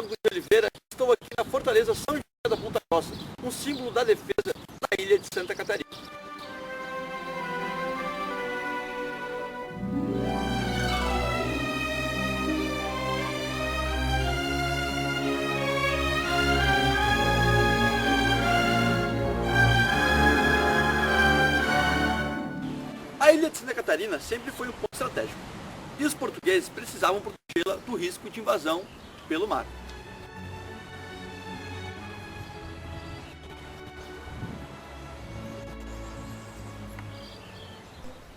Tiago de Oliveira, estou aqui na Fortaleza São José da Ponta Grossa, um símbolo da defesa da ilha de Santa Catarina. A ilha de Santa Catarina sempre foi um ponto estratégico, e os portugueses precisavam protegê-la do risco de invasão pelo mar.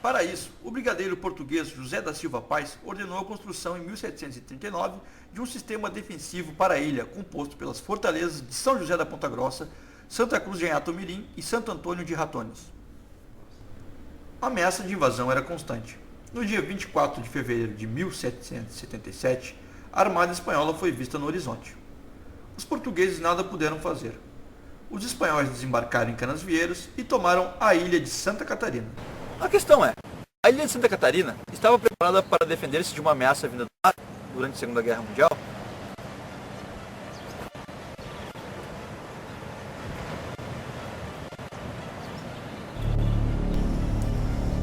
Para isso, o brigadeiro português José da Silva Paes ordenou a construção em 1739 de um sistema defensivo para a ilha composto pelas fortalezas de São José da Ponta Grossa, Santa Cruz de Anhatomirim e Santo Antônio de Ratones. A ameaça de invasão era constante. No dia 24 de fevereiro de 1777, a Armada Espanhola foi vista no horizonte. Os portugueses nada puderam fazer. Os espanhóis desembarcaram em Canasvieiros e tomaram a ilha de Santa Catarina. A questão é, a ilha de Santa Catarina estava preparada para defender-se de uma ameaça vinda do mar durante a Segunda Guerra Mundial?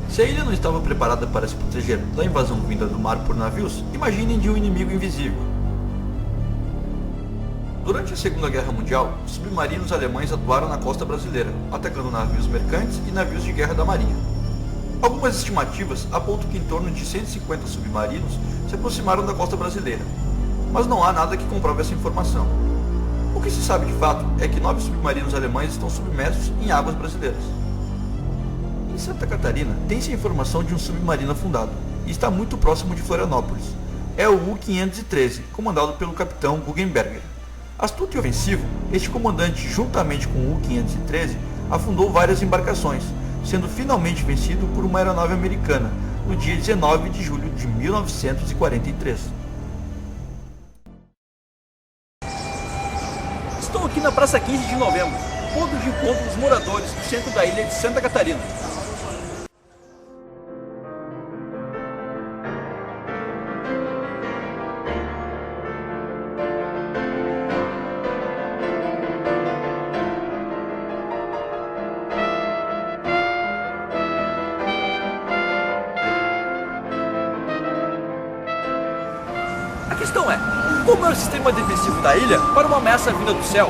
Se a ilha não estava preparada para se proteger da invasão vinda do mar por navios, imaginem de um inimigo invisível. Durante a Segunda Guerra Mundial, submarinos alemães atuaram na costa brasileira, atacando navios mercantes e navios de guerra da Marinha. Algumas estimativas apontam que em torno de 150 submarinos se aproximaram da costa brasileira, mas não há nada que comprove essa informação. O que se sabe de fato é que 9 submarinos alemães estão submersos em águas brasileiras. Em Santa Catarina, tem-se a informação de um submarino afundado, e está muito próximo de Florianópolis. É o U-513, comandado pelo capitão Guggenberger. Astuto e ofensivo, este comandante, juntamente com o U-513, afundou várias embarcações, sendo finalmente vencido por uma aeronave americana, no dia 19 de julho de 1943. Estou aqui na Praça 15 de Novembro, ponto de encontro dos moradores do centro da ilha de Santa Catarina. A questão é, como é o sistema defensivo da ilha para uma ameaça vinda do céu?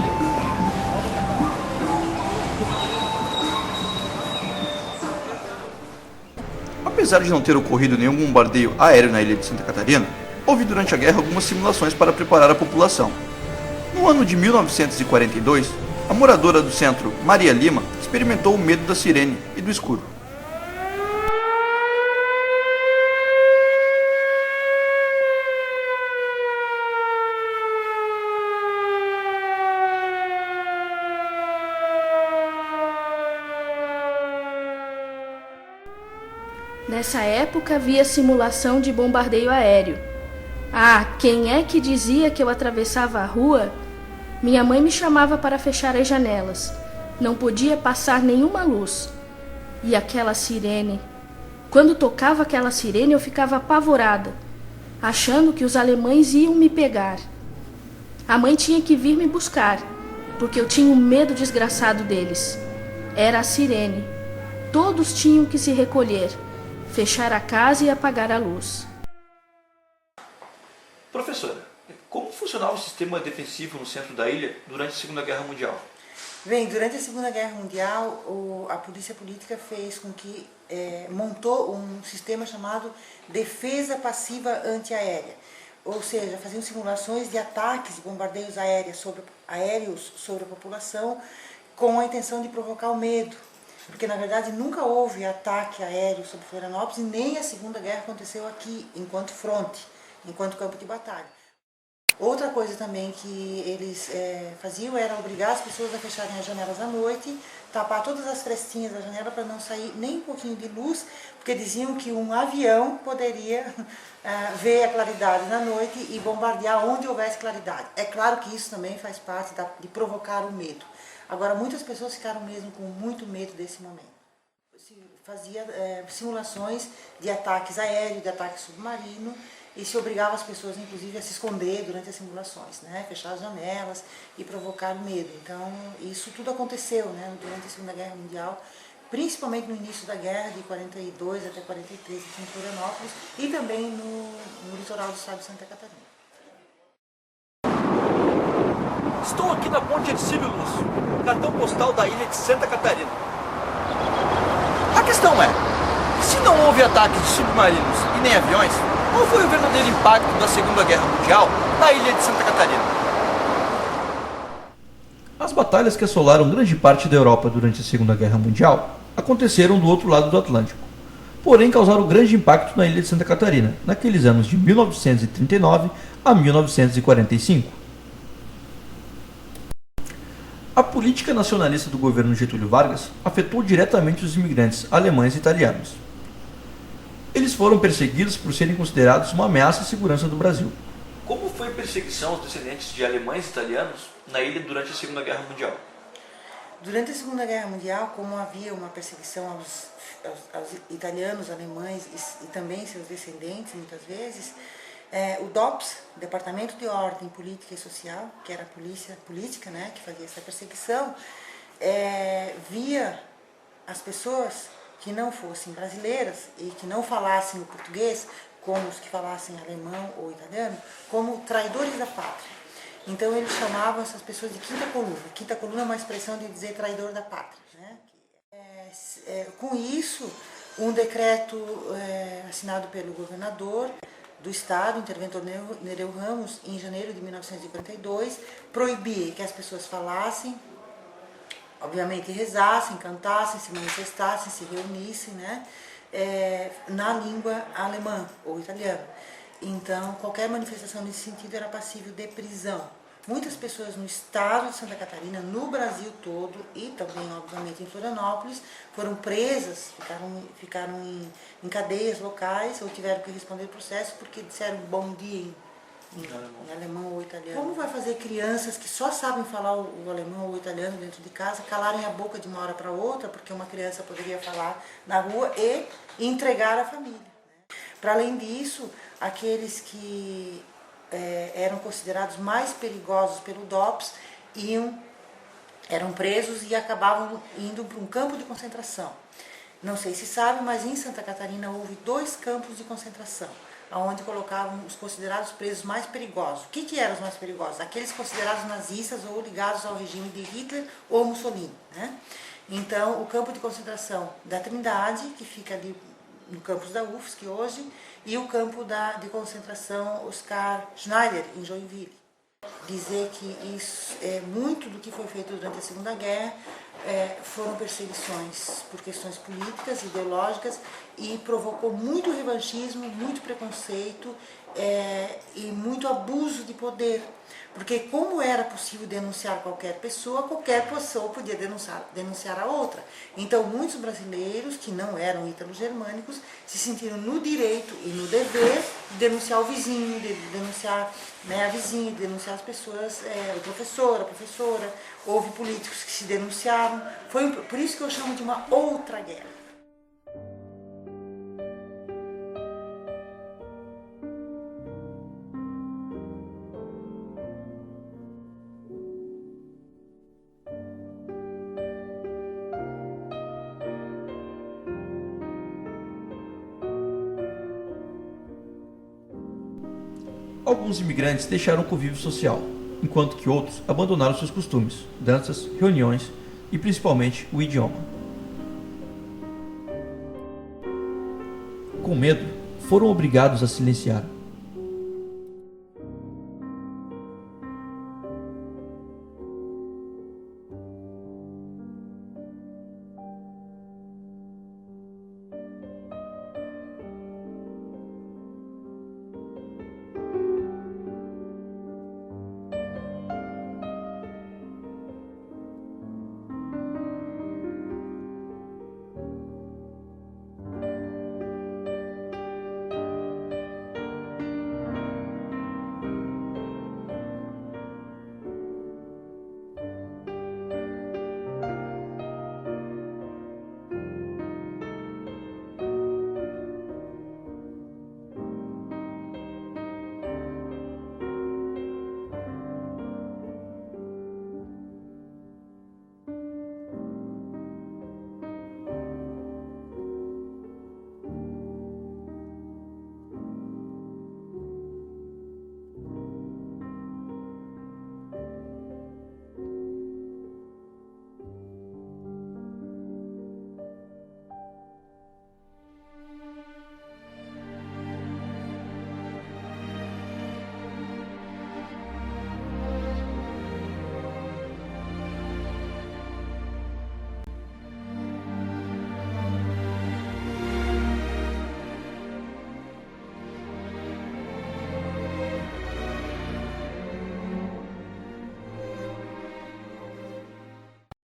Apesar de não ter ocorrido nenhum bombardeio aéreo na ilha de Santa Catarina, houve durante a guerra algumas simulações para preparar a população. No ano de 1942, a moradora do centro, Maria Lima, experimentou o medo da sirene e do escuro. Nessa época havia simulação de bombardeio aéreo. Ah, quem é que dizia que eu atravessava a rua? Minha mãe me chamava para fechar as janelas. Não podia passar nenhuma luz. E aquela sirene. Quando tocava aquela sirene eu ficava apavorada, achando que os alemães iam me pegar. A mãe tinha que vir me buscar, porque eu tinha um medo desgraçado deles. Era a sirene. Todos tinham que se recolher, fechar a casa e apagar a luz. Professora, como funcionava o sistema defensivo no centro da ilha durante a Segunda Guerra Mundial? Bem, durante a Segunda Guerra Mundial, a polícia política fez com que montou um sistema chamado defesa passiva antiaérea. Ou seja, faziam simulações de ataques e bombardeios aéreos sobre a população com a intenção de provocar o medo. Porque, na verdade, nunca houve ataque aéreo sobre Florianópolis e nem a Segunda Guerra aconteceu aqui, enquanto fronte, enquanto campo de batalha. Outra coisa também que eles faziam era obrigar as pessoas a fecharem as janelas à noite, tapar todas as frestinhas da janela para não sair nem um pouquinho de luz, porque diziam que um avião poderia ver a claridade na noite e bombardear onde houvesse claridade. É claro que isso também faz parte de provocar o medo. Agora, muitas pessoas ficaram mesmo com muito medo desse momento. Se fazia simulações de ataques aéreos, de ataque submarino, e se obrigava as pessoas, inclusive, a se esconder durante as simulações, né? Fechar as janelas e provocar medo. Então, isso tudo aconteceu, né? Durante a Segunda Guerra Mundial, principalmente no início da guerra, de 42 até 43, aqui em Florianópolis, e também no litoral do estado de Santa Catarina. Estou aqui na Ponte Hercílio Lúcio, cartão postal da ilha de Santa Catarina. A questão é, se não houve ataques de submarinos e nem aviões, qual foi o verdadeiro impacto da Segunda Guerra Mundial na ilha de Santa Catarina? As batalhas que assolaram grande parte da Europa durante a Segunda Guerra Mundial aconteceram do outro lado do Atlântico, porém causaram grande impacto na ilha de Santa Catarina, naqueles anos de 1939 a 1945. A política nacionalista do governo Getúlio Vargas afetou diretamente os imigrantes alemães e italianos. Eles foram perseguidos por serem considerados uma ameaça à segurança do Brasil. Como foi a perseguição aos descendentes de alemães e italianos na ilha durante a Segunda Guerra Mundial? Durante a Segunda Guerra Mundial, como havia uma perseguição aos italianos, alemães e também seus descendentes, muitas vezes, o DOPS, Departamento de Ordem Política e Social, que era a polícia política, né, que fazia essa perseguição, via as pessoas que não fossem brasileiras e que não falassem o português, como os que falassem alemão ou italiano, como traidores da pátria. Então eles chamavam essas pessoas de quinta coluna. Quinta coluna é uma expressão de dizer traidor da pátria, né? Com isso, um decreto assinado pelo governador do estado, o interventor Nereu Ramos, em janeiro de 1942, proibia que as pessoas falassem, obviamente rezassem, cantassem, se manifestassem, se reunissem, né, na língua alemã ou italiana. Então, qualquer manifestação nesse sentido era passível de prisão. Muitas pessoas no estado de Santa Catarina, no Brasil todo e também, obviamente, em Florianópolis, foram presas, ficaram em cadeias locais ou tiveram que responder processo porque disseram bom dia em alemão ou italiano. Como vai fazer crianças que só sabem falar o alemão ou o italiano dentro de casa calarem a boca de uma hora para outra, porque uma criança poderia falar na rua e entregar a família? Para além disso, aqueles que eram considerados mais perigosos pelo DOPS eram presos e acabavam indo para um campo de concentração. Não sei se sabe, mas em Santa Catarina houve 2 campos de concentração, onde colocavam os considerados presos mais perigosos. O que eram os mais perigosos? Aqueles considerados nazistas ou ligados ao regime de Hitler ou Mussolini, né? Então, o campo de concentração da Trindade, que fica ali no campus da UFSC hoje, e o campo de concentração Oscar Schneider, em Joinville. Dizer que isso, muito do que foi feito durante a Segunda Guerra foram perseguições por questões políticas, ideológicas, e provocou muito revanchismo, muito preconceito e muito abuso de poder. Porque como era possível denunciar qualquer pessoa podia denunciar a outra. Então muitos brasileiros que não eram ítalo-germânicos se sentiram no direito e no dever de denunciar o vizinho, de denunciar, né, a vizinha, de denunciar as pessoas, o professor, a professora. Houve políticos que se denunciaram. Foi por isso que eu chamo de uma outra guerra. Alguns imigrantes deixaram o convívio social, enquanto que outros abandonaram seus costumes, danças, reuniões e principalmente o idioma. Com medo, foram obrigados a silenciar